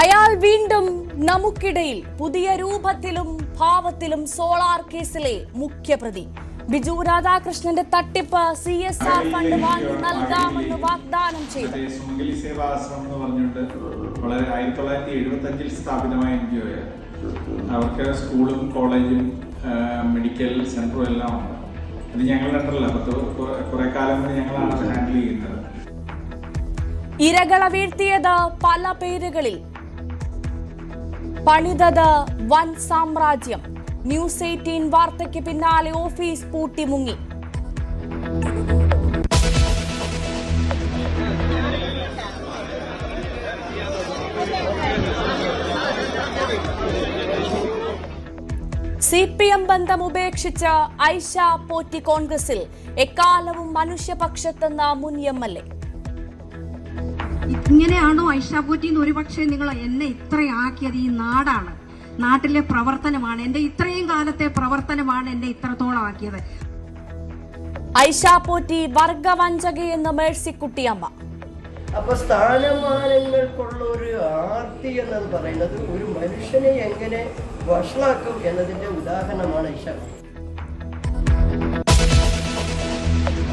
അയാൾ വീണ്ടും നമുക്കിടയിൽ പുതിയ രൂപത്തിലും ഭാവത്തിലും സോളാർ കേസിലെ മുഖ്യപ്രതി. ബിജു രാധാകൃഷ്ണന്റെ തട്ടിപ്പ് CSR ഫണ്ട് വാങ്ങി നൽകാമെന്ന് വാഗ്ദാനം ചെയ്തു. സുമംഗലി സേവാശ്രമം എന്ന് പറഞ്ഞിട്ട് വളരെ 1975 സ്ഥാപിതമായ NGO. അവർക്ക് സ്കൂളും കോളേജും മെഡിക്കൽ സെന്ററും എല്ലാം ഉണ്ട്. അത് ഞങ്ങളുടെ അണ്ടറില്ല. കുറെ കാലം കൊണ്ട് ഞങ്ങളാണ് അത് ഹാൻഡിൽ ചെയ്യുന്നത്. ഇരകളെ വീഴ്ത്തിയത് പല പേരുകളിൽ, പണിതത് വൻ സാമ്രാജ്യം. ന്യൂസ് 18 വാർത്തയ്ക്ക് പിന്നാലെ ഓഫീസ് പൂട്ടി മുങ്ങി. CPM ബന്ധം ഉപേക്ഷിച്ച് ഐഷ പോറ്റി കോൺഗ്രസിൽ, എക്കാലവും മനുഷ്യപക്ഷത്തെന്ന മുൻ MLA. ഇങ്ങനെയാണോ ഐഷ പോറ്റി എന്ന് ഒരുപക്ഷെ നിങ്ങൾ എന്നെ ഇത്രയാക്കിയത്? ഈ നാടാണ്, നാട്ടിലെ പ്രവർത്തനമാണ്, എന്റെ ഇത്രയും കാലത്തെ പ്രവർത്തനമാണ് എന്നെ ഇത്രത്തോളം ആക്കിയത്. ഐഷ പോറ്റി വർഗവഞ്ചകയെന്ന് മേഴ്സിക്കുട്ടിയമ്മ. അപ്പൊ സ്ഥാനമാനങ്ങൾക്കുള്ള ഒരു ആർത്തി എന്നത് പറയുന്നത് ഒരു മനുഷ്യനെ എങ്ങനെ വഷളാക്കും എന്നതിന്റെ ഉദാഹരണമാണ് ഐഷ.